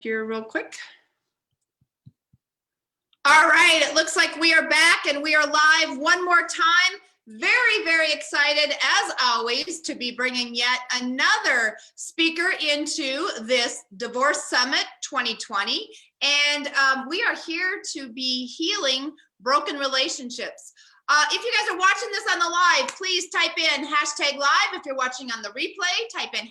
Here real quick. All right, it looks like we are back and we are live one more time. Very, very excited as always to be bringing yet another speaker into this Divorce Summit 2020. And we are here to be healing broken relationships. If you guys are watching this on the live, please type in #live. If you're watching on the replay, type in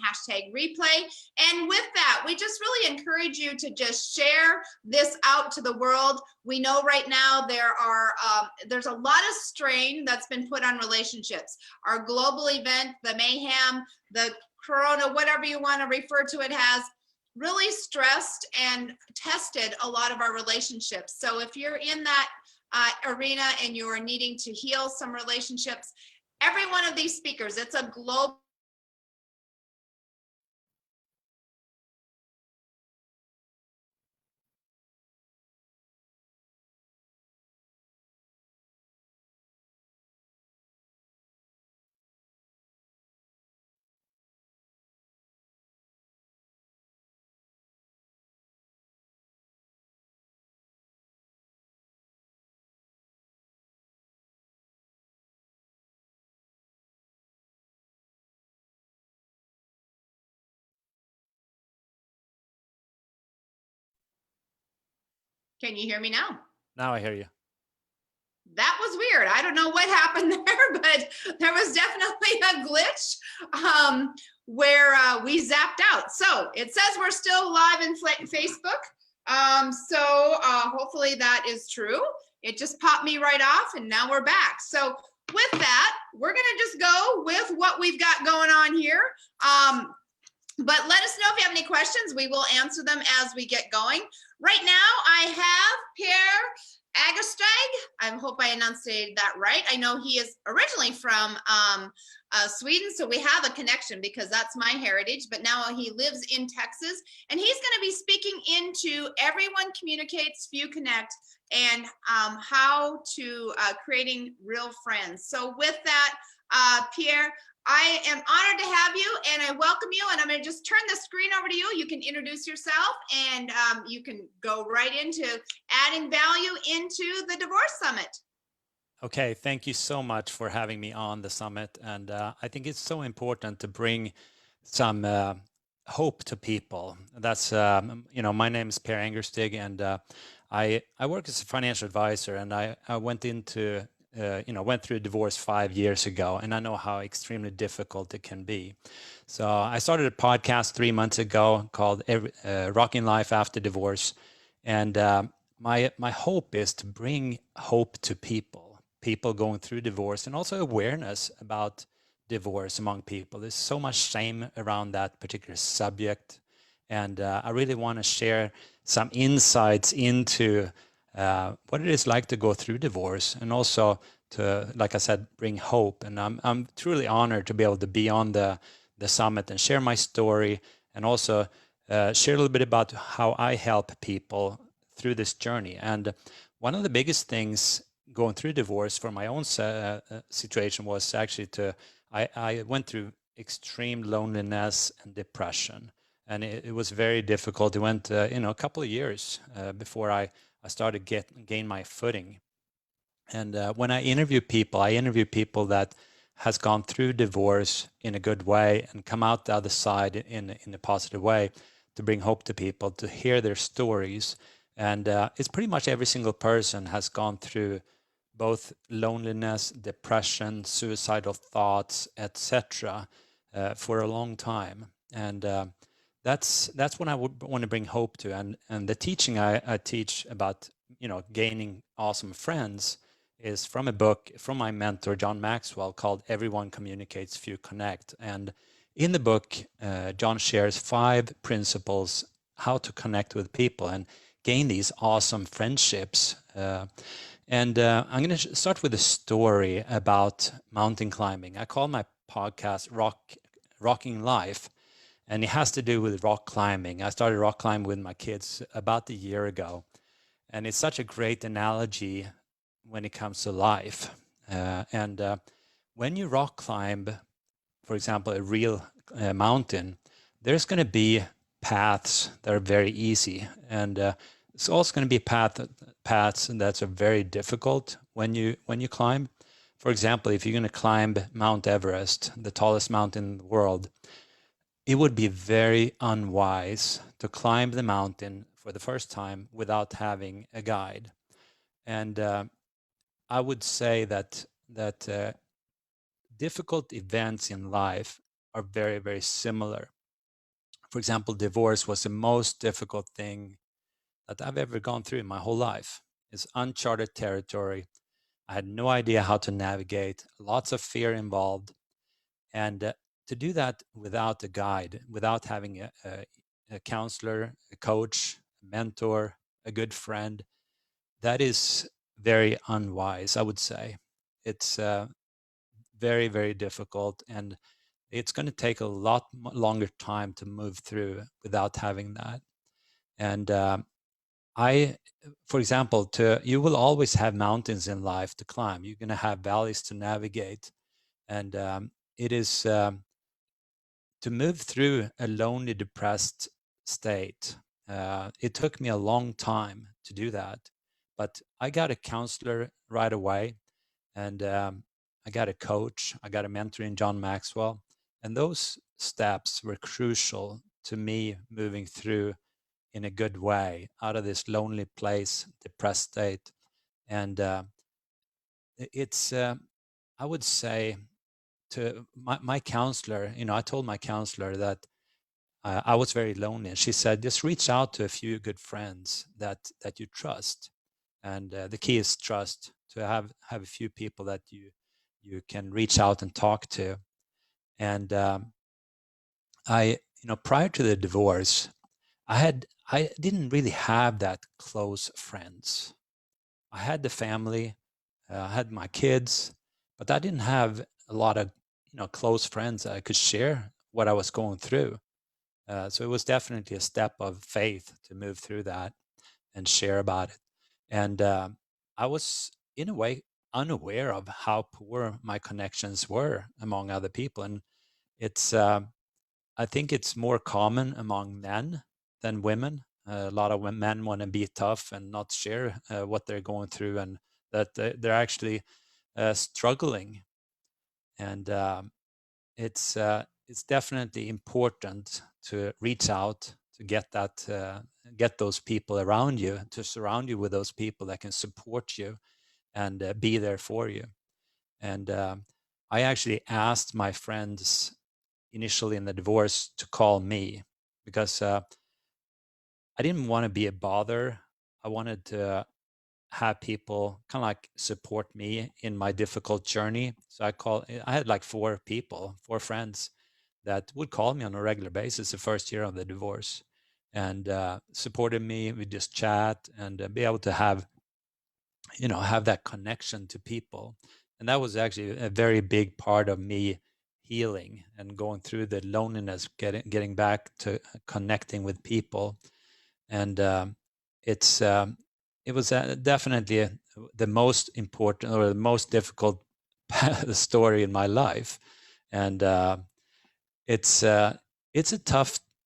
#replay. And with that, we just really encourage you to just share this out to the world. We know right now there's a lot of strain that's been put on relationships. Our global event, the mayhem, the corona, whatever you want to refer to it as, really stressed and tested a lot of our relationships. So if you're in that arena and you are needing to heal some relationships, every one of these speakers, it's a global. Can you hear me now? Now I hear you. That was weird. I don't know what happened there, but there was definitely a glitch where we zapped out. So it says we're still live in Facebook. So hopefully that is true. It just popped me right off and now we're back. So with that, we're gonna just go with what we've got going on here. But let us know if you have any questions. We will answer them as we get going. Right now, I have Pierre Angerstig. I hope I enunciated that right. I know he is originally from Sweden, so we have a connection because that's my heritage, but now he lives in Texas, and he's going to be speaking into Everyone Communicates, Few Connect, and how to creating real friends. So with that, Pierre, I am honored to have you and I welcome you, and I'm going to just turn the screen over to you. You can introduce yourself and you can go right into adding value into the Divorce Summit. Okay, thank you so much for having me on the summit. And I think it's so important to bring some hope to people. That's, my name is Pierre Angerstig, and I work as a financial advisor, and I went into went through a divorce 5 years ago, and I know how extremely difficult it can be. So I started a podcast 3 months ago called Rocking Life After Divorce. And my hope is to bring hope to people going through divorce, and also awareness about divorce among people. There's so much shame around that particular subject. And I really want to share some insights into what it is like to go through divorce, and also to, like I said, bring hope. And I'm truly honored to be able to be on the summit and share my story, and also share a little bit about how I help people through this journey. And one of the biggest things going through divorce for my own situation was actually I went through extreme loneliness and depression. And it was very difficult. It went, a couple of years before I started gain my footing. And when I interview people that has gone through divorce in a good way and come out the other side in a positive way, to bring hope to people, to hear their stories. And it's pretty much every single person has gone through both loneliness, depression, suicidal thoughts, etc., for a long time. And that's what I would want to bring hope to. And the teaching I teach about, gaining awesome friends is from a book from my mentor, John Maxwell, called Everyone Communicates, Few Connect. And in the book, John shares 5 principles how to connect with people and gain these awesome friendships. I'm going to start with a story about mountain climbing. I call my podcast Rocking Life, and it has to do with rock climbing. I started rock climbing with my kids about a year ago, and it's such a great analogy when it comes to life. When you rock climb, for example, a real mountain, there's going to be paths that are very easy, and it's also going to be paths that are very difficult when you climb. For example, if you're going to climb Mount Everest, the tallest mountain in the world, it would be very unwise to climb the mountain for the first time without having a guide. And I would say that difficult events in life are very, very similar. For example, divorce was the most difficult thing that I've ever gone through in my whole life. It's uncharted territory. I had no idea how to navigate, lots of fear involved. And to do that without a guide, without having a counselor, a coach, a mentor, a good friend, that is very unwise, I would say. It's very, very difficult, and it's going to take a lot longer time to move through without having that. And for example, you will always have mountains in life to climb. You're going to have valleys to navigate, and it is to move through a lonely, depressed state. It took me a long time to do that, but I got a counselor right away, and I got a coach. I got a mentor in John Maxwell, and those steps were crucial to me moving through in a good way out of this lonely place, depressed state. And it's, I would say, to my counselor, I told my counselor that I was very lonely, and she said, just reach out to a few good friends that you trust. And the key is trust, to have a few people that you can reach out and talk to. And prior to the divorce, I didn't really have that close friends. I had the family, I had my kids, but I didn't have a lot of close friends that I could share what I was going through. So it was definitely a step of faith to move through that and share about it. And I was, in a way, unaware of how poor my connections were among other people. And it's, I think it's more common among men than women. A lot of men want to be tough and not share what they're going through, and that they're actually struggling. And it's definitely important to reach out, to get those people around you, to surround you with those people that can support you and be there for you. And I actually asked my friends initially in the divorce to call me, because I didn't want to be a bother. I wanted to have people kind of like support me in my difficult journey. So I had like four friends that would call me on a regular basis the first year of the divorce, and supported me. We just chat and be able to have that connection to people. And that was actually a very big part of me healing and going through the loneliness, getting back to connecting with people. And it was definitely the most important or the most difficult story in my life. And it's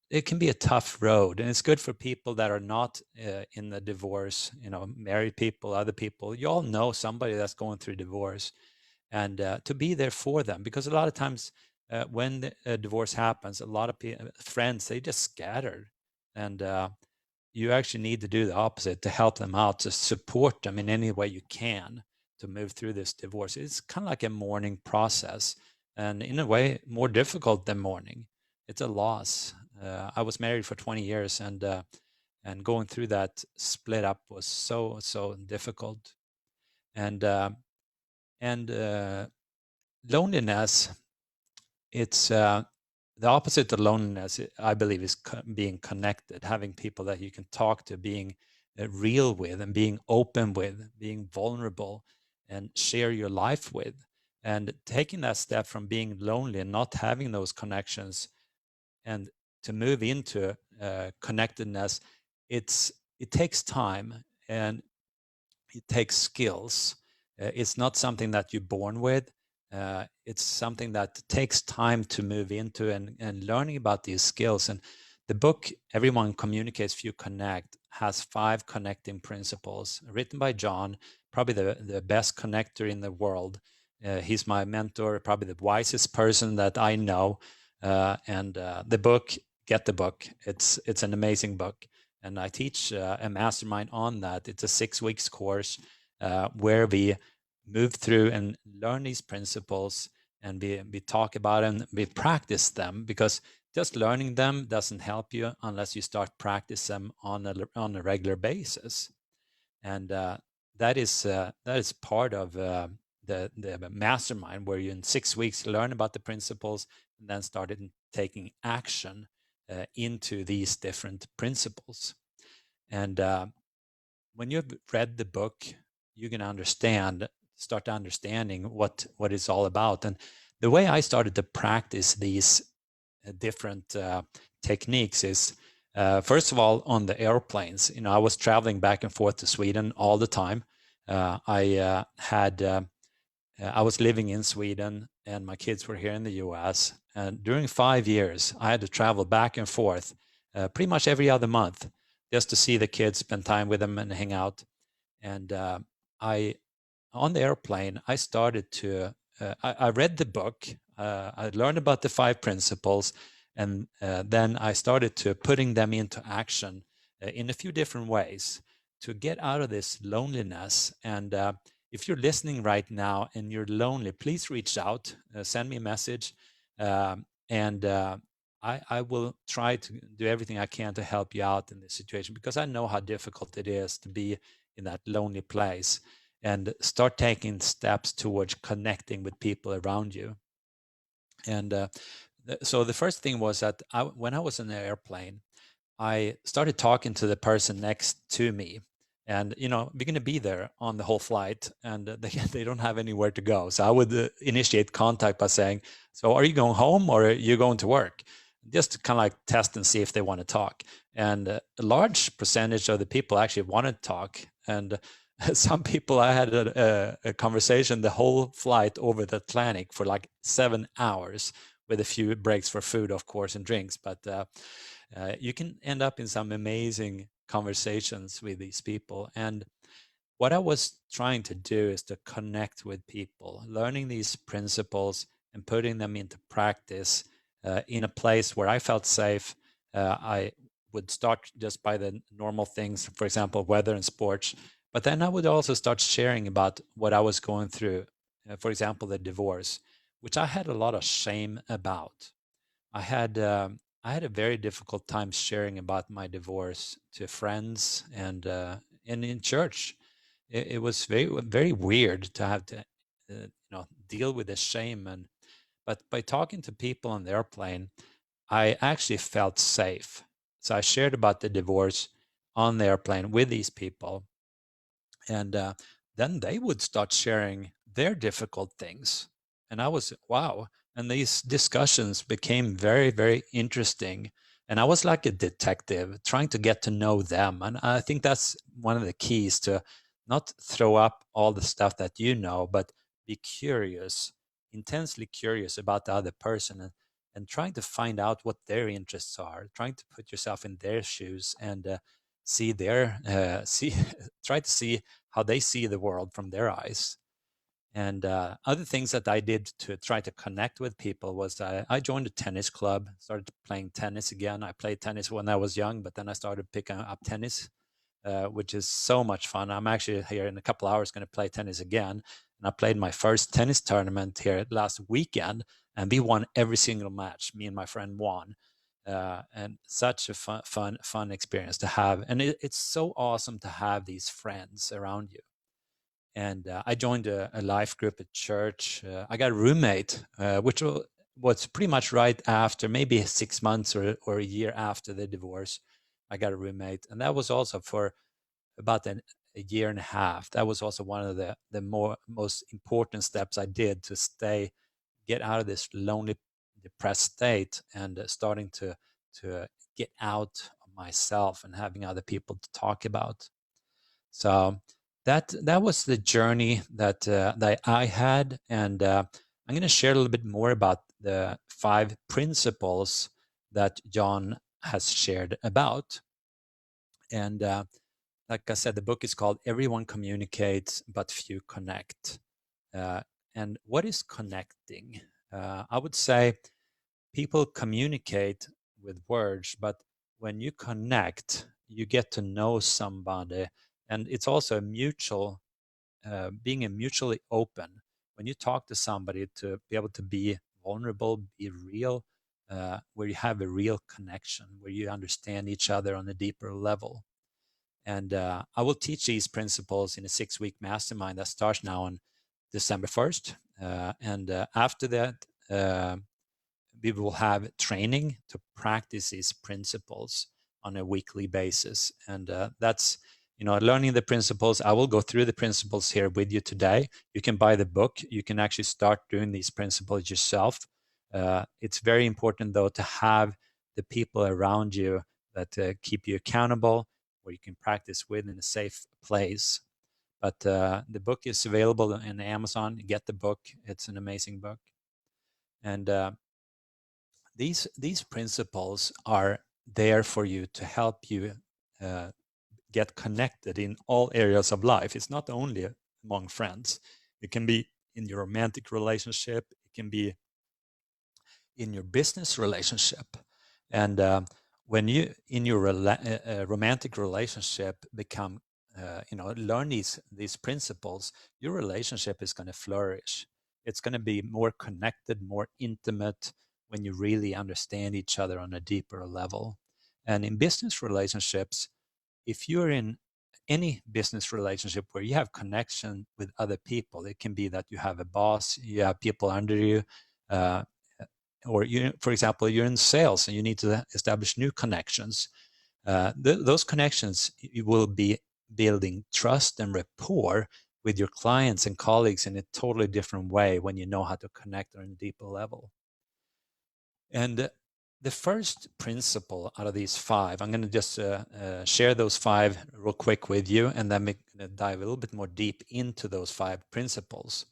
it can be a tough road, and it's good for people that are not in the divorce, married people, other people. You all know somebody that's going through divorce, and to be there for them, because a lot of times when a divorce happens, a lot of friends, they just scattered, and you actually need to do the opposite, to help them out, to support them in any way you can to move through this divorce. It's kind of like a mourning process, and in a way more difficult than mourning. It's a loss. I was married for 20 years, and going through that split up was so difficult. And loneliness, it's the opposite of loneliness, I believe, is being connected, having people that you can talk to, being real with, and being open with, being vulnerable, and share your life with. And taking that step from being lonely and not having those connections, and to move into connectedness, it takes time, and it takes skills. It's not something that you're born with. It's something that takes time to move into, and learning about these skills. And The book, Everyone Communicates, Few Connect, has 5 connecting principles written by John, probably the best connector in the world. He's my mentor, probably the wisest person that I know. And the book, get the book. It's an amazing book. And I teach a mastermind on that. It's a 6 weeks course where we move through and learn these principles, and we talk about them, we practice them, because just learning them doesn't help you unless you start practice them on a regular basis. And that is part of the mastermind, where you in 6 weeks learn about the principles and then started taking action into these different principles. And when you've read the book, you can start understanding what it's all about. And the way I started to practice these different techniques is, first of all, on the airplanes. I was traveling back and forth to Sweden all the time. I was living in Sweden, and my kids were here in the US. And during 5 years, I had to travel back and forth pretty much every other month, just to see the kids, spend time with them, and hang out. And on the airplane, I started to, I read the book, I learned about the 5 principles, and then I started to putting them into action in a few different ways to get out of this loneliness. And if you're listening right now and you're lonely, please reach out, send me a message, and I will try to do everything I can to help you out in this situation, because I know how difficult it is to be in that lonely place, and start taking steps towards connecting with people around you. And so the first thing was that when I was in the airplane, I started talking to the person next to me. And, we're going to be there on the whole flight, and they don't have anywhere to go. So I would initiate contact by saying, so are you going home or are you going to work? Just to kind of like test and see if they want to talk. And a large percentage of the people actually wanted to talk. And some people, I had a conversation the whole flight over the Atlantic for like 7 hours, with a few breaks for food, of course, and drinks. But you can end up in some amazing conversations with these people. And what I was trying to do is to connect with people, learning these principles and putting them into practice in a place where I felt safe. I would start just by the normal things, for example, weather and sports. But then I would also start sharing about what I was going through. For example, the divorce, which I had a lot of shame about. I had a very difficult time sharing about my divorce to friends and in church. It was very weird to have to deal with the shame. But by talking to people on the airplane, I actually felt safe. So I shared about the divorce on the airplane with these people, and then they would start sharing their difficult things, and I was, wow. And these discussions became very interesting, and I was like a detective trying to get to know them. And I think that's one of the keys, to not throw up all the stuff that but be curious, intensely curious about the other person, and trying to find out what their interests are, trying to put yourself in their shoes, and see try to see how they see the world from their eyes. And other things that I did to try to connect with people was I joined a tennis club, started playing tennis again. I played tennis when I was young, but then I started picking up tennis, which is so much fun. I'm actually here in a couple hours going to play tennis again. And I played my first tennis tournament here last weekend, and we won every single match. Me and my friend won. And such a fun experience to have. And it's so awesome to have these friends around you. And I joined a life group at church. I got a roommate, which was pretty much right after, maybe 6 months or a year after the divorce. I got a roommate, and that was also for about a year and a half. That was also one of the most important steps I did to get out of this lonely, depressed state, and starting to get out of myself and having other people to talk about. So that was the journey that I had, and I'm going to share a little bit more about the 5 principles that John has shared about. And like I said, the book is called Everyone Communicates, but Few Connect. And what is connecting? I would say people communicate with words, but when you connect, you get to know somebody. And it's also a mutual, being a mutually open. When you talk to somebody, to be able to be vulnerable, be real, where you have a real connection, where you understand each other on a deeper level. And I will teach these principles in a 6-week mastermind that starts now on December 1st. And after that, we will have training to practice these principles on a weekly basis. And that's, learning the principles. I will go through the principles here with you today. You can buy the book. You can actually start doing these principles yourself. It's very important, though, to have the people around you that keep you accountable, where you can practice with in a safe place. But the book is available in Amazon. Get the book. It's an amazing book. And these principles are there for you to help you get connected in all areas of life. It's not only among friends. It can be in your romantic relationship. It can be in your business relationship. And when you in your romantic relationship become learn these principles, your relationship is going to flourish. It's going to be more connected, more intimate, when you really understand each other on a deeper level. And in business relationships, if you're in any business relationship where you have connection with other people, it can be that you have a boss, you have people under you, uh, or for example, you're in sales and you need to establish new connections. Those connections, you will be building trust and rapport with your clients and colleagues in a totally different way when you know how to connect on a deeper level. And the first principle out of these 5, I'm going to just share those 5 real quick with you, and then we're going to dive a little bit more deep into those 5 principles.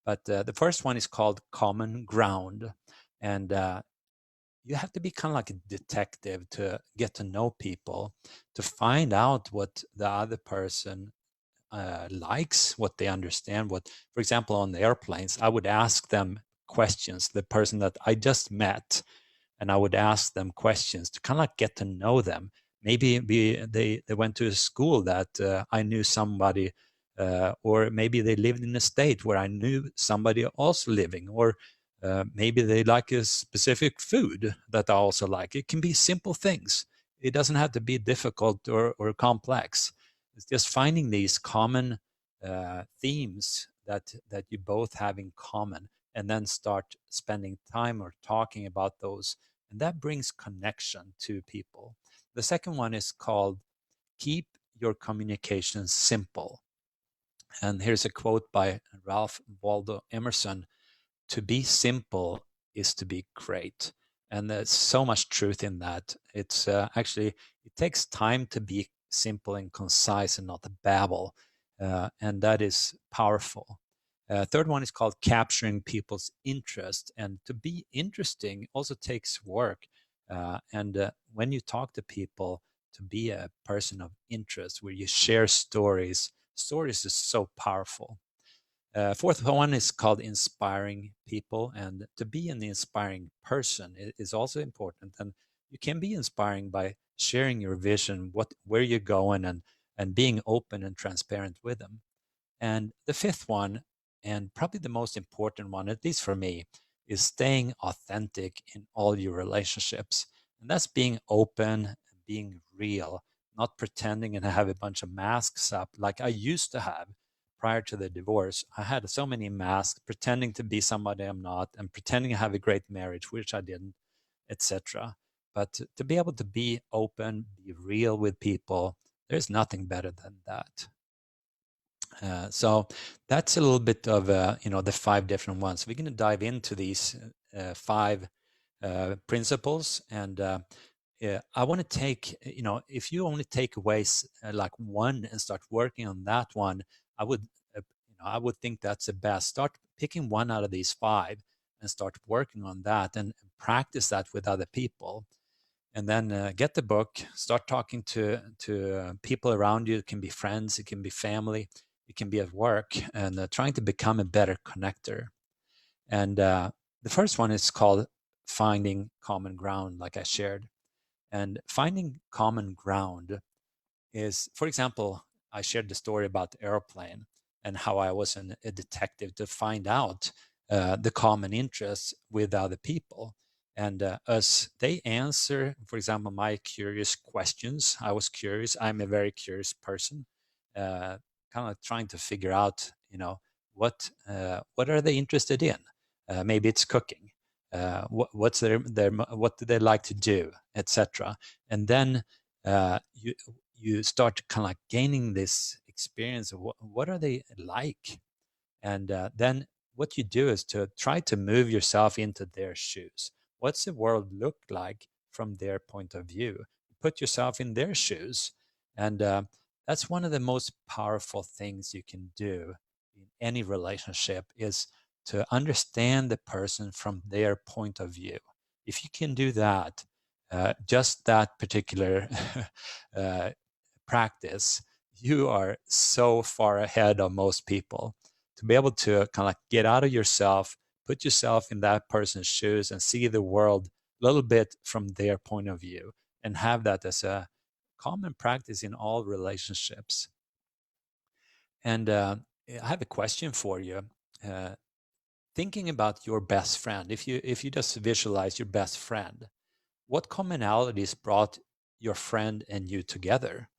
But the first one is called common ground. And you have to be kind of like a detective to get to know people, to find out what the other person likes, what they understand. What, for example, on the airplanes, I would ask them questions, the person that I just met, and I would ask them questions to kind of like get to know them. Maybe they went to a school that I knew somebody, or maybe they lived in a state where I knew somebody also living, or maybe they like a specific food that I also like. It can be simple things. It doesn't have to be difficult or complex. It's just finding these common themes that you both have in common, and then start spending time or talking about those. And that brings connection to people. The second one is called keep your communication simple. And here's a quote by Ralph Waldo Emerson: to be simple is to be great. And there's so much truth in that. It's actually, it takes time to be simple and concise and not babble. And that is powerful. Third one is called capturing people's interest. And to be interesting also takes work. And when you talk to people, to be a person of interest, where you share stories, stories is so powerful. Fourth one is called inspiring people, and to be an inspiring person is also important. And you can be inspiring by sharing your vision, where you're going, and being open and transparent with them. And the fifth one, and probably the most important one, at least for me, is staying authentic in all your relationships. And that's being open and being real, not pretending and have a bunch of masks up like I used to have prior to the divorce. I had so many masks, pretending to be somebody I'm not, and pretending to have a great marriage, which I didn't, etc. But to be able to be open, be real with people, there's nothing better than that. So that's a little bit of the 5 different ones. We're going to dive into these 5 principles, and I want to take, if you only take away like one and start working on that one, I would, I would think that's the best. Start picking one out of these 5 and start working on that, and practice that with other people. And then get the book, start talking to people around you. It can be friends, it can be family, it can be at work, and trying to become a better connector. And the first one is called finding common ground, like I shared. And finding common ground is, for example, I shared the story about the airplane and how I was a detective to find out the common interests with other people. And as they answer, for example, my curious questions, I was curious. I'm a very curious person, kind of trying to figure out, what are they interested in? Maybe it's cooking. What's what do they like to do, etc. And then you start kind of like gaining this experience of what are they like, and then what you do is to try to move yourself into their shoes. What's the world look like from their point of view? Put yourself in their shoes, and that's one of the most powerful things you can do in any relationship, is to understand the person from their point of view. If you can do that, just that particular uh, practice, you are so far ahead of most people. To be able to kind of like get out of yourself, put yourself in that person's shoes and see the world a little bit from their point of view, and have that as a common practice in all relationships. And I have a question for you. Uh, Thinking about your best friend, if you just visualize your best friend, what commonalities brought your friend and you together?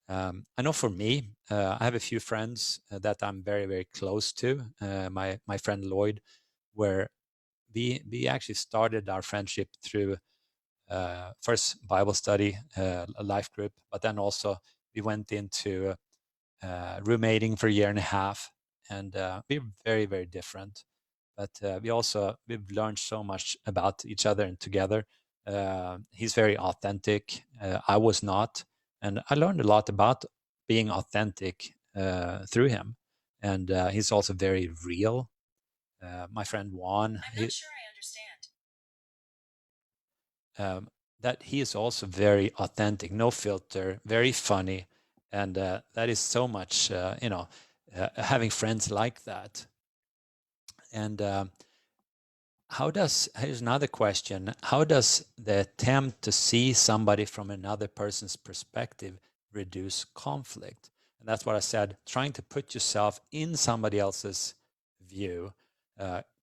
I know for me, I have a few friends that I'm very, very close to. My friend Lloyd, where we actually started our friendship through first Bible study, a life group, but then also we went into roommating for a year and a half, and we're very, very different. But we've learned so much about each other and together. He's very authentic. I was not, and I learned a lot about being authentic through him. And he's also very real. My friend Juan, I'm not sure I understand. that he is also very authentic, no filter, very funny, and that is so much, having friends like that. And here's another question: how does the attempt to see somebody from another person's perspective reduce conflict? And that's what I said. Trying to put yourself in somebody else's view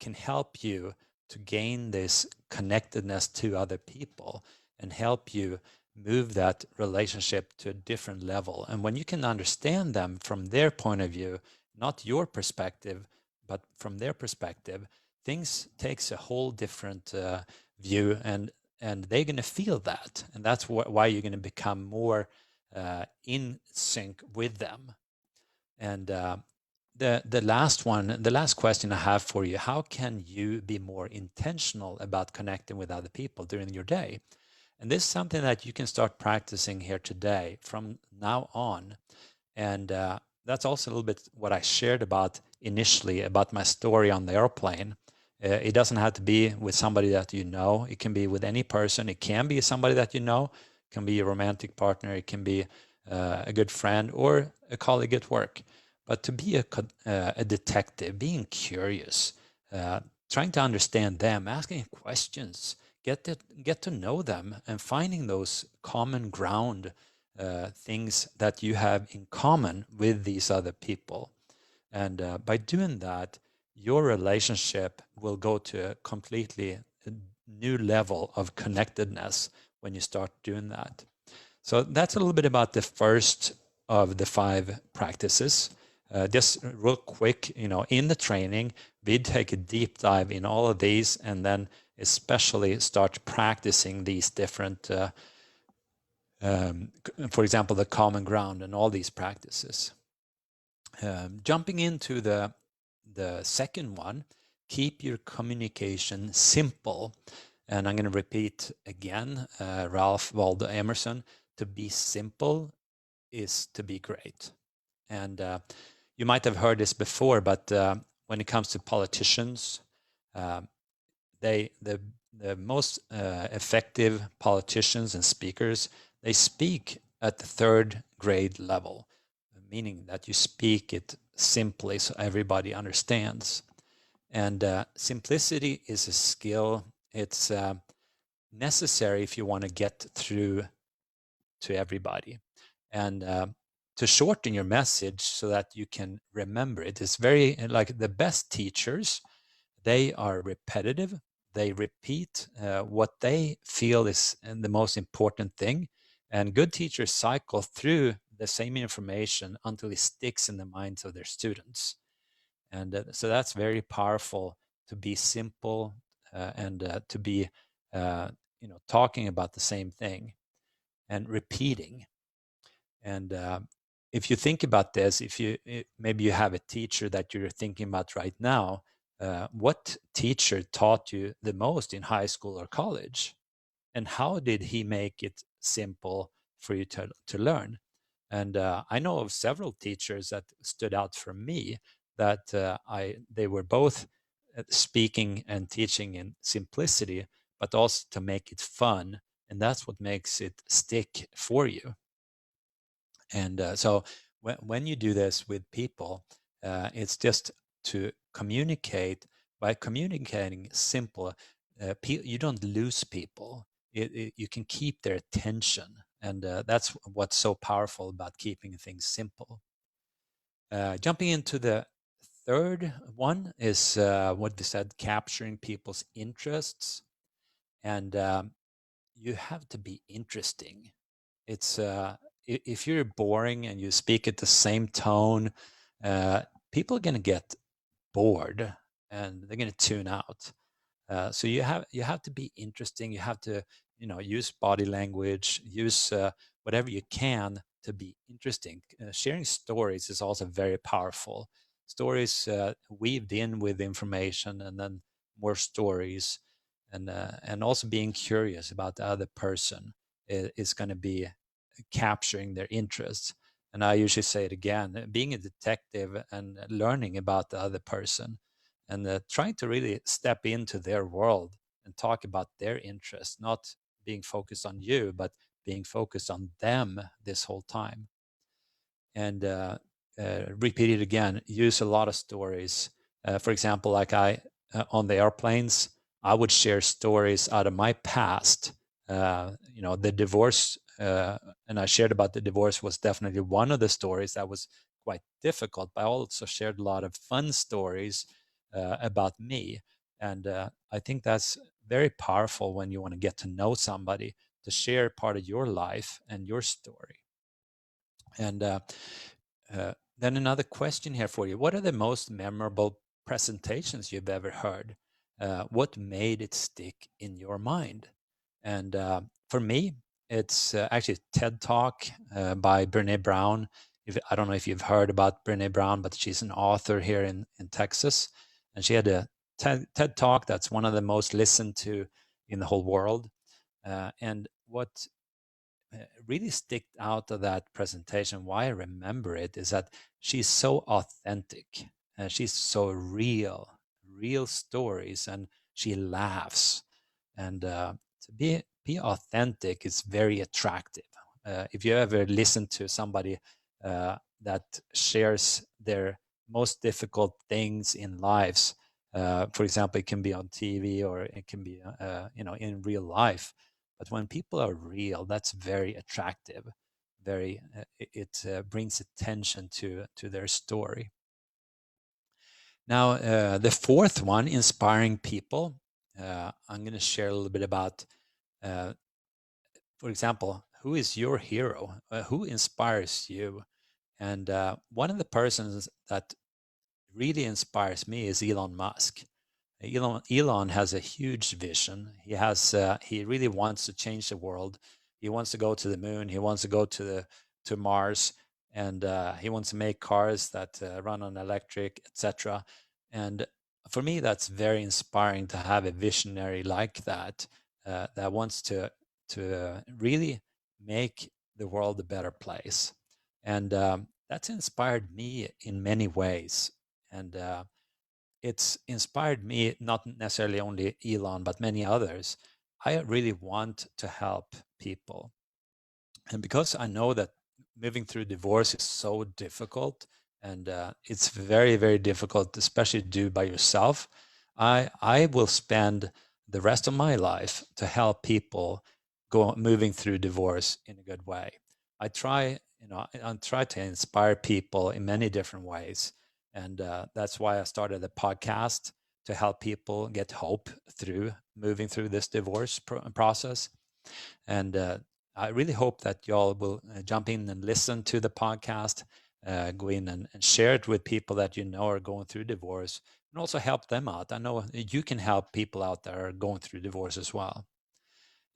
can help you to gain this connectedness to other people and help you move that relationship to a different level. And when you can understand them from their point of view, not your perspective, but from their perspective, things takes a whole different view, and they're going to feel that, and that's why you're going to become more in sync with them. And the last question I have for you: how can you be more intentional about connecting with other people during your day? And this is something that you can start practicing here today from now on. And that's also a little bit what I shared about initially about my story on the airplane. It doesn't have to be with somebody that you know. It can be with any person. It can be somebody that you know. It can be a romantic partner. It can be a good friend or a colleague at work. But to be a detective, being curious, trying to understand them, asking questions, get to know them, and finding those common ground things that you have in common with these other people. And by doing that, your relationship will go to a completely new level of connectedness when you start doing that. So that's a little bit about the first of the 5 practices. Just real quick, in the training, we take a deep dive in all of these, and then especially start practicing these different for example, the common ground and all these practices. Jumping into the second one, keep your communication simple. And I'm going to repeat again, Ralph Waldo Emerson: to be simple is to be great. And you might have heard this before, but when it comes to politicians, the the most effective politicians and speakers, they speak at the third grade level, meaning that you speak it simply so everybody understands. And simplicity is a skill. It's necessary if you want to get through to everybody. And to shorten your message so that you can remember it is very like the best teachers, they are repetitive. They repeat what they feel is the most important thing. And good teachers cycle through the same information until it sticks in the minds of their students. And so that's very powerful, to be simple and to be talking about the same thing and repeating. And if you think about this, maybe you have a teacher that you're thinking about right now, what teacher taught you the most in high school or college? And how did he make it simple for you to learn? And I know of several teachers that stood out for me, that they were both speaking and teaching in simplicity, but also to make it fun. And that's what makes it stick for you. And so when you do this with people, it's just to communicate. By communicating simple, you don't lose people. You can keep their attention. And that's what's so powerful about keeping things simple. Jumping into the third one is what we said, capturing people's interests. And you have to be interesting. It's if you're boring and you speak at the same tone, people are going to get bored and they're going to tune out. So you have to be interesting. You have to use body language, use whatever you can to be interesting. Sharing stories is also very powerful. Stories weaved in with information, and then more stories, and also being curious about the other person is going to be capturing their interests. And I usually say it again, being a detective and learning about the other person, and trying to really step into their world and talk about their interests, not being focused on you, but being focused on them this whole time. And repeat it again, use a lot of stories. For example, like on the airplanes, I would share stories out of my past. The divorce, and I shared about the divorce was definitely one of the stories that was quite difficult, but I also shared a lot of fun stories about me. And I think that's very powerful when you want to get to know somebody, to share part of your life and your story. And then another question here for you. What are the most memorable presentations you've ever heard? What made it stick in your mind? And for me, it's actually a TED Talk by Brene Brown. I don't know if you've heard about Brene Brown, but she's an author here in Texas. And she had a TED Talk that's one of the most listened to in the whole world. And what really stick out of that presentation, why I remember it, is that she's so authentic. She's so real stories, and she laughs. And to be authentic is very attractive. If you ever listen to somebody that shares their most difficult things in lives, for example, it can be on TV or it can be in real life, but when people are real, that's very attractive. Very, it brings attention to their story. Now, the fourth one, inspiring people. I'm going to share a little bit about, for example, who is your hero? Who inspires you? And one of the persons that really inspires me is Elon Musk. Elon has a huge vision. He really wants to change the world. He wants to go to the moon. He wants to go to Mars, and he wants to make cars that run on electric, etc. And for me, that's very inspiring to have a visionary like that, that wants to really make the world a better place. And that's inspired me in many ways. And it's inspired me, not necessarily only Elon, but many others. I really want to help people. And because I know that moving through divorce is so difficult, and it's very, very difficult, especially to do by yourself, I will spend the rest of my life to help people go moving through divorce in a good way. I try, I try to inspire people in many different ways, and that's why I started a podcast to help people get hope through moving through this divorce process. And I really hope that y'all will jump in and listen to the podcast, go in and share it with people that you know are going through divorce, and also help them out. I know you can help people out there are going through divorce as well.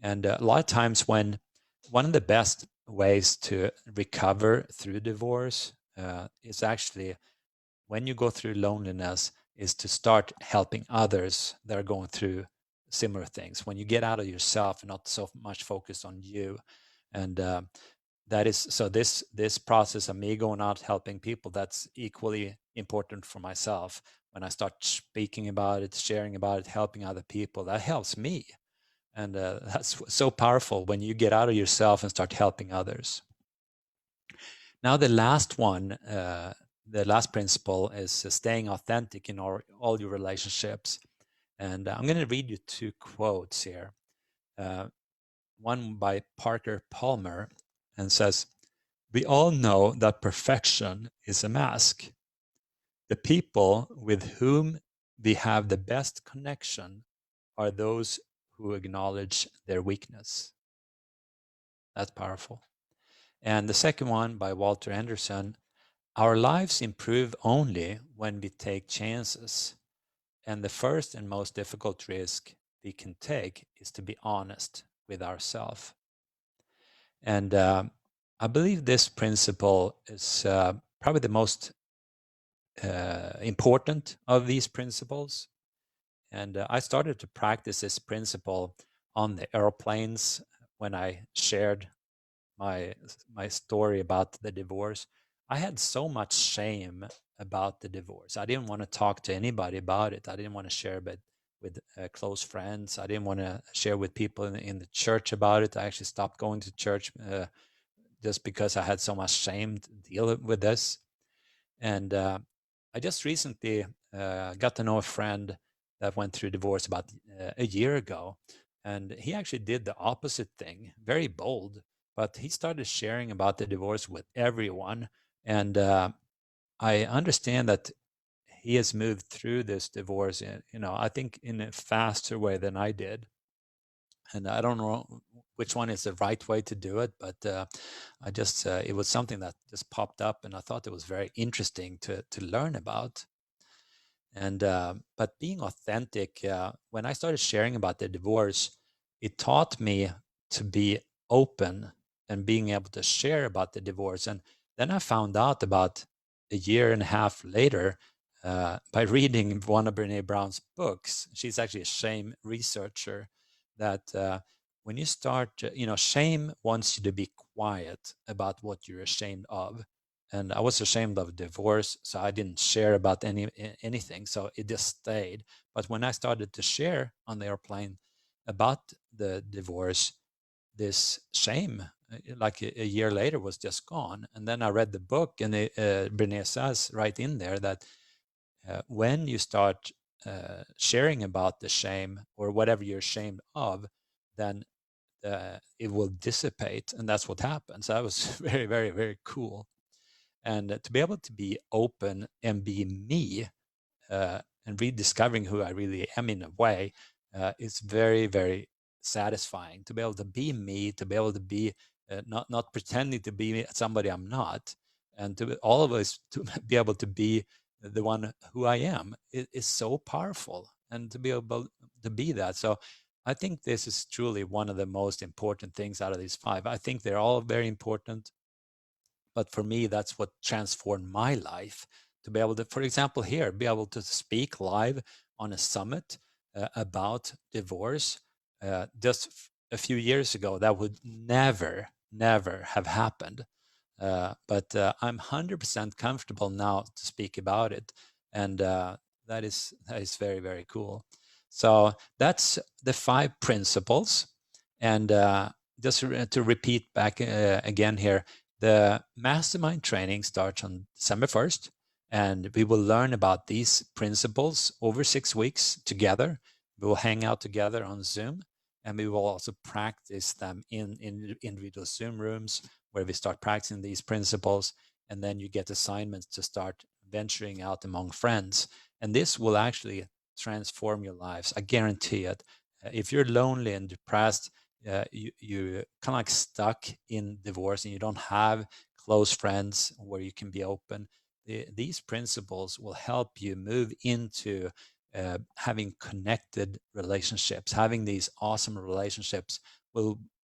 And a lot of times, when one of the best ways to recover through divorce is actually when you go through loneliness, is to start helping others that are going through similar things. When you get out of yourself and not so much focused on you, and that is so. This process of me going out helping people, that's equally important for myself. When I start speaking about it, sharing about it, helping other people, that helps me, and that's so powerful when you get out of yourself and start helping others. Now, the last one, the last principle is staying authentic in all your relationships. And I'm going to read you two quotes here. One by Parker Palmer, and says, "We all know that perfection is a mask. The people with whom we have the best connection are those who acknowledge their weakness." That's powerful. And the second one by Walter Anderson: "Our lives improve only when we take chances. And the first and most difficult risk we can take is to be honest with ourselves." And I believe this principle is probably the most important of these principles. And I started to practice this principle on the airplanes when I shared my story about the divorce. I had so much shame about the divorce. I didn't want to talk to anybody about it. I didn't want to share it with close friends. I didn't want to share with people in the church about it. I actually stopped going to church just because I had so much shame to deal with this. And I just recently got to know a friend that went through divorce about a year ago. And he actually did the opposite thing, very bold, but he started sharing about the divorce with everyone. And I understand that he has moved through this divorce, I think in a faster way than I did. And I don't know which one is the right way to do it, but I just it was something that just popped up, and I thought it was very interesting to learn about. And but being authentic, when I started sharing about the divorce, it taught me to be open and being able to share about the divorce. And then I found out about a year and a half later by reading one of Brene Brown's books. She's actually a shame researcher. That when you start, shame wants you to be quiet about what you're ashamed of. And I was ashamed of divorce, so I didn't share about anything. So it just stayed. But when I started to share on the airplane about the divorce, this shame, like a year later, was just gone. And then I read the book, and Brene says right in there that when you start sharing about the shame or whatever you're ashamed of, then it will dissipate, and that's what happens. That was very, very, very cool. And to be able to be open and be me and rediscovering who I really am in a way is very, very satisfying. To be able to be me, to be able to be not pretending to be somebody I'm not, and to all of us to be able to be the one who I am is so powerful, and to be able to be that. So I think this is truly one of the most important things out of these five. I think they're all very important, but for me, that's what transformed my life. To be able to, for example, here, be able to speak live on a summit about divorce. Just a few years ago, that would never, never have happened. But I'm 100% comfortable now to speak about it. And That is very, very cool. So that's the 5 principles. And just to repeat back again here, the mastermind training starts on December 1st, and we will learn about these principles over 6 weeks together. We will hang out together on Zoom, and we will also practice them in individual Zoom rooms where we start practicing these principles, and then you get assignments to start venturing out among friends. And this will actually transform your lives. I guarantee it. If you're lonely and depressed, you're kind of like stuck in divorce and you don't have close friends where you can be open, these principles will help you move into having connected relationships, having these awesome relationships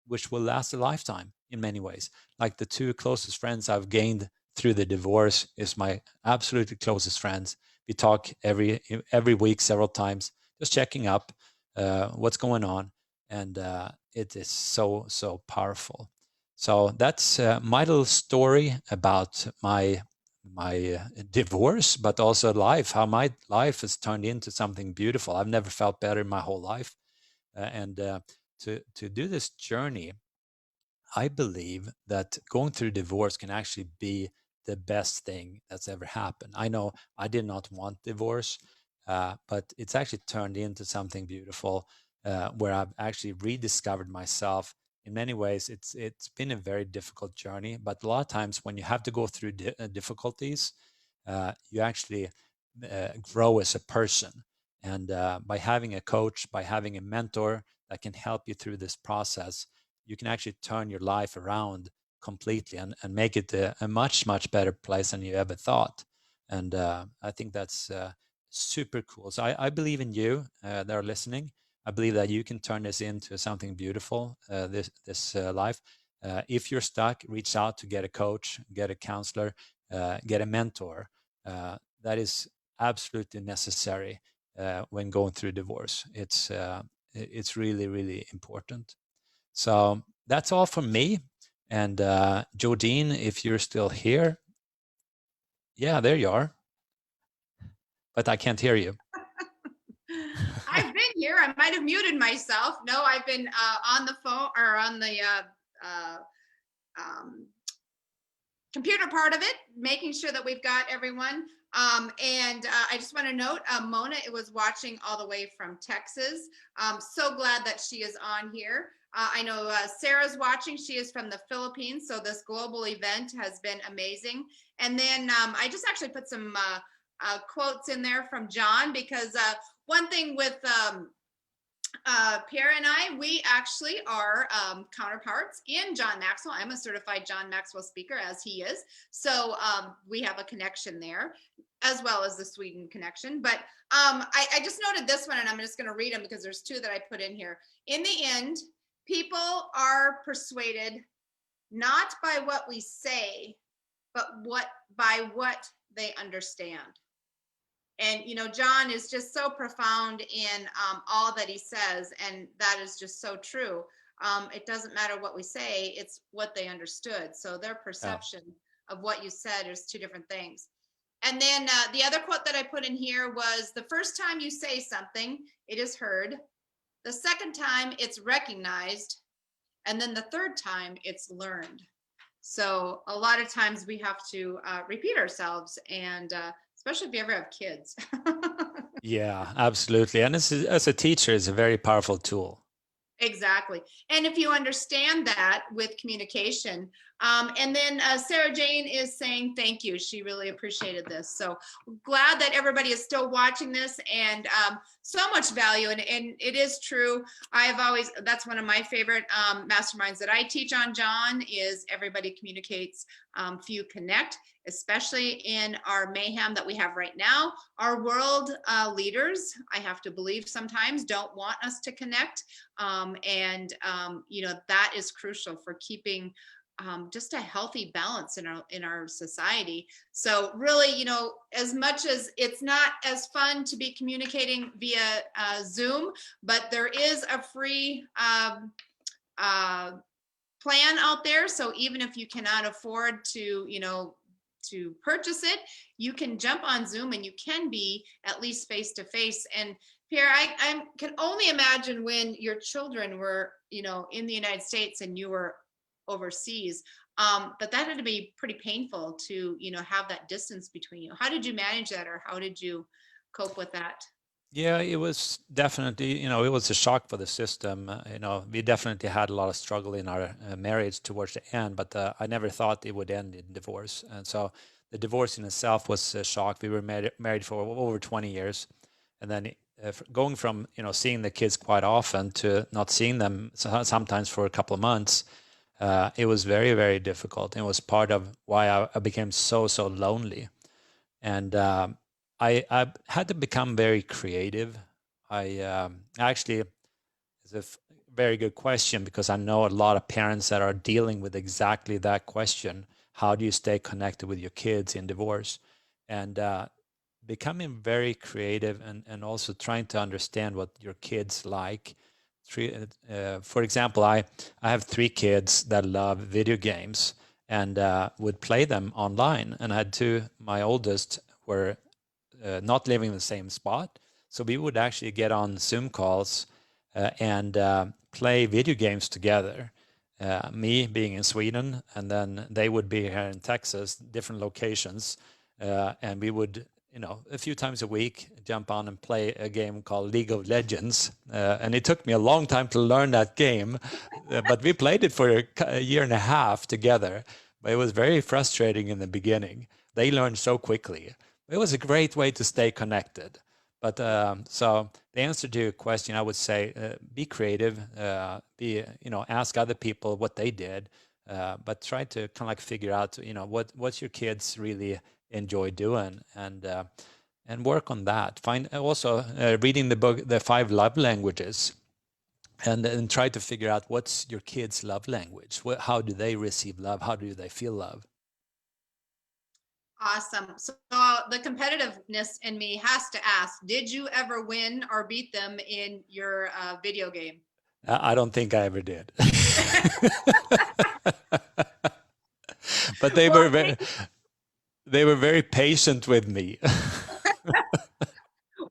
which will last a lifetime in many ways. Like the 2 closest friends I've gained through the divorce is my absolutely closest friends. We talk every week, several times, just checking up what's going on, and it is so powerful. So that's my little story about my divorce, but also life, how my life has turned into something beautiful. I've never felt better in my whole life. And to do this journey, I believe that going through divorce can actually be the best thing that's ever happened. I know I did not want divorce, but it's actually turned into something beautiful where I've actually rediscovered myself. In many ways, it's been a very difficult journey, but a lot of times when you have to go through difficulties, you actually grow as a person. And by having a coach, by having a mentor that can help you through this process, you can actually turn your life around completely and make it a much better place than you ever thought. And I think that's super cool. So I believe in you that are listening. I believe that you can turn this into something beautiful, this life. If you're stuck, reach out to get a coach, get a counselor, get a mentor. That is absolutely necessary when going through divorce. It's really important. So that's all from me. And Jodine, if you're still here, yeah, there you are. But I can't hear you. I've been here. I might have muted myself. No, I've been on the phone or on the um, computer part of it, making sure that we've got everyone. And I just want to note, Mona, it was watching all the way from Texas. So glad that she is on here. I know Sarah's watching. She is from the Philippines. So this global event has been amazing. And then I just actually put some quotes in there from John, because one thing with Pierre and I, we actually are counterparts in John Maxwell. I'm a certified John Maxwell speaker, as he is. So we have a connection there, as well as the Sweden connection. But I just noted this one, and I'm just going to read them because there's 2 that I put in here. In the end, people are persuaded not by what we say, but by what they understand. And John is just so profound in all that he says, and that is just so true. It doesn't matter what we say, it's what they understood. So their perception of what you said is 2 different things. And then the other quote that I put in here was, the first time you say something, it is heard. The second time, it's recognized. And then the third time, it's learned. So a lot of times we have to repeat ourselves, and especially if you ever have kids. Yeah, absolutely. And as a teacher, it's a very powerful tool. Exactly. And if you understand that with communication, and then Sarah Jane is saying thank you. She really appreciated this. So glad that everybody is still watching this, and so much value. And it is true. That's one of my favorite masterminds that I teach on, John, is everybody communicates, few connect, especially in our mayhem that we have right now. Our world leaders, I have to believe sometimes, don't want us to connect. That is crucial for keeping just a healthy balance in our society. So really, as much as it's not as fun to be communicating via Zoom, but there is a free plan out there. So even if you cannot afford to, to purchase it, you can jump on Zoom and you can be at least face to face. And Pierre, I can only imagine when your children were, in the United States and you were overseas, but that had to be pretty painful to, have that distance between you. How did you manage that, or how did you cope with that? Yeah, it was definitely, it was a shock for the system. We definitely had a lot of struggle in our marriage towards the end, but I never thought it would end in divorce. And so the divorce in itself was a shock. We were married for over 20 years. And then going from, seeing the kids quite often to not seeing them sometimes for a couple of months, it was very, very difficult. It was part of why I became so, so lonely. And I had to become very creative. I actually, it's a very good question, because I know a lot of parents that are dealing with exactly that question. How do you stay connected with your kids in divorce? And becoming very creative, and also trying to understand what your kids like. For example, I have 3 kids that love video games and would play them online. And I had 2, my oldest were not living in the same spot. So we would actually get on Zoom calls and play video games together. Me being in Sweden, and then they would be here in Texas, different locations. And we would, a few times a week, jump on and play a game called League of Legends. And it took me a long time to learn that game, but we played it for a year and a half together. But it was very frustrating in the beginning. They learned so quickly. It was a great way to stay connected. But so the answer to your question, I would say, be creative, ask other people what they did, but try to kind of like figure out, what your kids really enjoy doing, and work on that. Find also reading the book, The 5 Love Languages, and try to figure out what's your kids' love language. How do they receive love? How do they feel love? Awesome. So the competitiveness in me has to ask, did you ever win or beat them in your video game? I don't think I ever did. But they were very patient with me.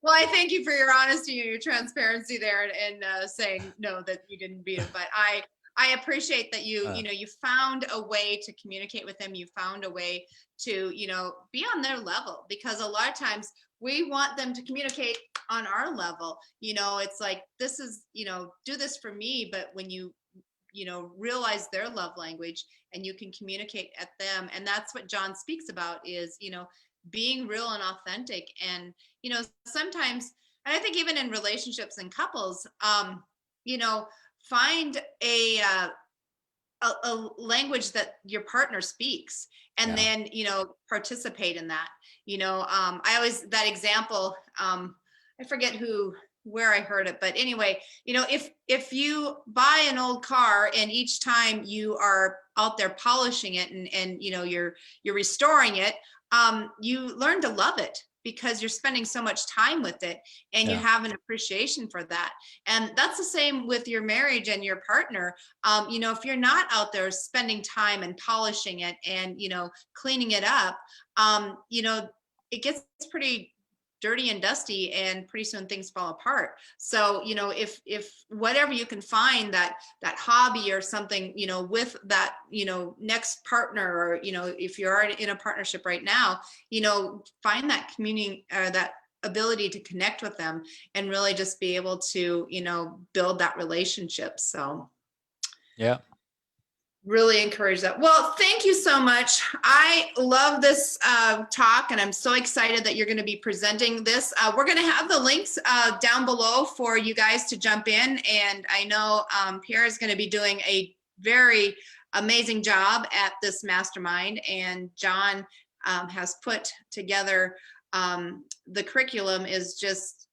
Well, I thank you for your honesty and your transparency there, and saying no, that you didn't beat them. But I appreciate that you found a way to communicate with them. You found a way to, be on their level, because a lot of times we want them to communicate on our level. It's like, this is, do this for me. But when you realize their love language and you can communicate at them, and that's what John speaks about, is, being real and authentic. And, sometimes, and I think even in relationships and couples, find a language that your partner speaks, and Yeah. then, participate in that. I always, that example, I forget where I heard it, but anyway, if you buy an old car and each time you are out there polishing it, and you're restoring it, you learn to love it, because you're spending so much time with it, and you have an appreciation for that. And that's the same with your marriage and your partner. If you're not out there spending time and polishing it and, cleaning it up, it gets pretty dirty and dusty, and pretty soon things fall apart. So, if whatever you can find, that hobby or something, with that, next partner, or, if you're already in a partnership right now, find that community, or that ability to connect with them, and really just be able to, build that relationship. So Yeah. really encourage that. Well, thank you so much. I love this talk, and I'm so excited that you're going to be presenting this. We're going to have the links down below for you guys to jump in. And I know Pierre is going to be doing a very amazing job at this mastermind, and John has put together the curriculum is just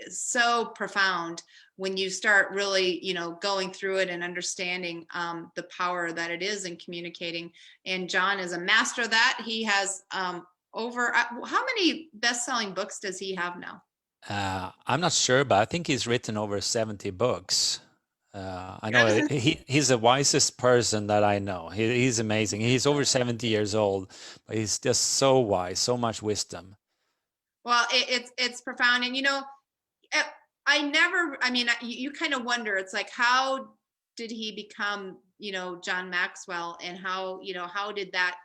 so profound when you start really, going through it and understanding the power that it is in communicating. And John is a master of that. He has over, how many best-selling books does he have now? I'm not sure, but I think he's written over 70 books. I That know is he's the wisest person that I know. He's amazing. He's over 70 years old, but he's just so wise, so much wisdom. well, it's profound, and eh, I mean, you kind of wonder. It's like, how did he become, John Maxwell, and how did that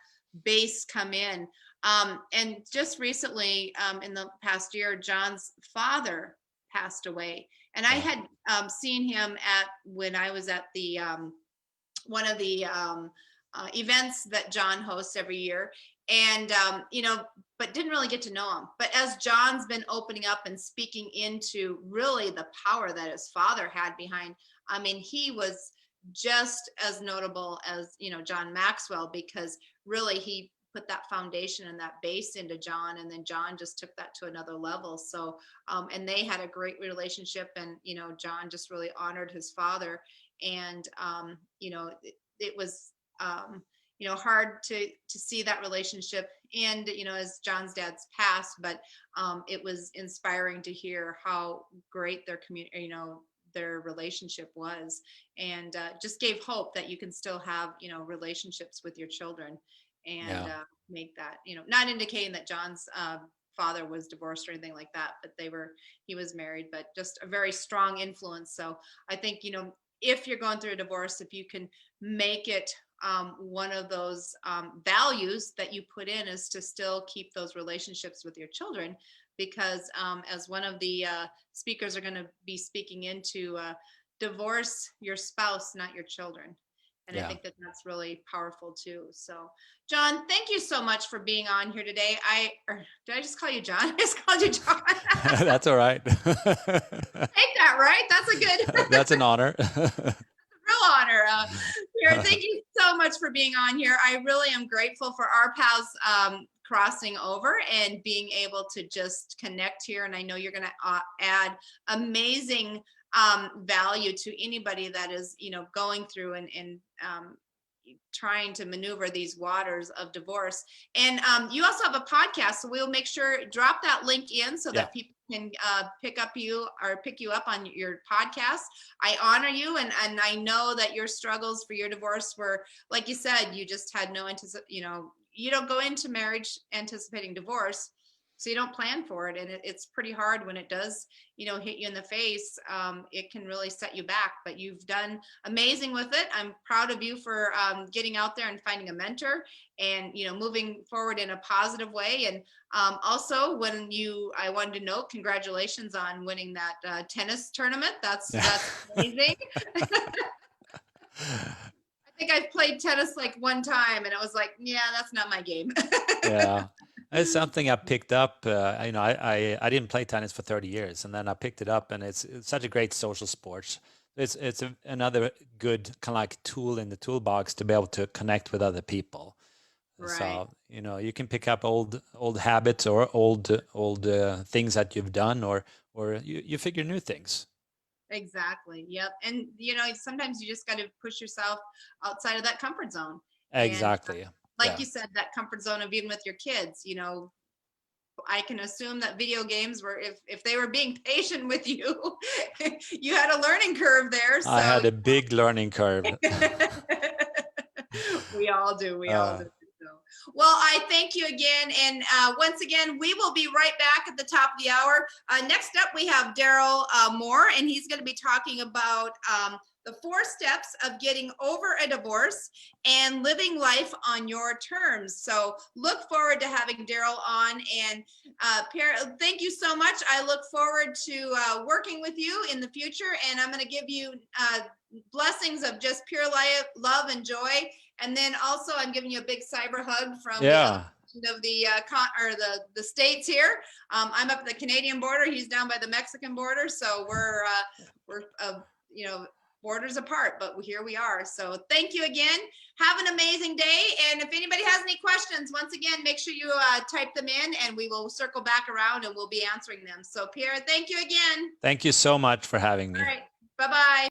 base come in? And just recently, in the past year, John's father passed away, and I Yeah. had seen him when I was at the one of the events that John hosts every year. And, but didn't really get to know him. But as John's been opening up and speaking into really the power that his father had behind, I mean, he was just as notable as, John Maxwell, because really he put that foundation and that base into John, and then John just took that to another level. So, and they had a great relationship, and, John just really honored his father. And it was hard to see that relationship, and as John's dad's passed, but it was inspiring to hear how great their community, their relationship was, and just gave hope that you can still have relationships with your children, and Yeah. make that, not indicating that John's father was divorced or anything like that, but he was married, but just a very strong influence. So I think, if you're going through a divorce, if you can make it one of those values that you put in, is to still keep those relationships with your children, because as one of the speakers are going to be speaking into, divorce your spouse, not your children. And I Yeah. think that that's really powerful too. So, John, thank you so much for being on here today. Did I just call you John? I just called you John. That's all right. Take that, right? That's a good, That's an honor. real honor. Pierre, thank you so much for being on here. I really am grateful for our paths crossing over and being able to just connect here. And I know you're going to add amazing value to anybody that is, going through and trying to maneuver these waters of divorce. And you also have a podcast, so we'll make sure drop that link in so Yeah. that people can pick you up on your podcast. I honor you, and I know that your struggles for your divorce were, like you said, you just had no you don't go into marriage anticipating divorce, so you don't plan for it, and it's pretty hard when it does hit you in the face. It can really set you back, but you've done amazing with it. I'm proud of you for getting out there and finding a mentor, and moving forward in a positive way. And also, I wanted to note, congratulations on winning that tennis tournament. That's amazing. I think I've played tennis like one time, and it was like, yeah, that's not my game. Yeah. It's something I picked up. I didn't play tennis for 30 years, and then I picked it up, and it's such a great social sport. It's another good kind of like tool in the toolbox to be able to connect with other people. Right. So, you can pick up old habits or old things that you've done, or you figure new things. Exactly. Yep. And sometimes you just got to push yourself outside of that comfort zone. And Exactly. like Yeah. you said, that comfort zone of being with your kids, I can assume that video games were, if they were being patient with you, you had a learning curve there. So I had a big learning curve. we all do. We all do. Well, I thank you again. And once again, we will be right back at the top of the hour. Next up, we have Daryl Moore, and he's going to be talking about the 4 steps of getting over a divorce and living life on your terms. So look forward to having Daryl on. And Pierre, thank you so much. I look forward to working with you in the future. And I'm going to give you blessings of just pure love and joy. And then also, I'm giving you a big cyber hug from the other of the states here. I'm up at the Canadian border. He's down by the Mexican border. So we're borders apart, but here we are. So thank you again. Have an amazing day. And if anybody has any questions, once again, make sure you type them in, and we will circle back around and we'll be answering them. So Pierre, thank you again. Thank you so much for having me. All right. Bye-bye.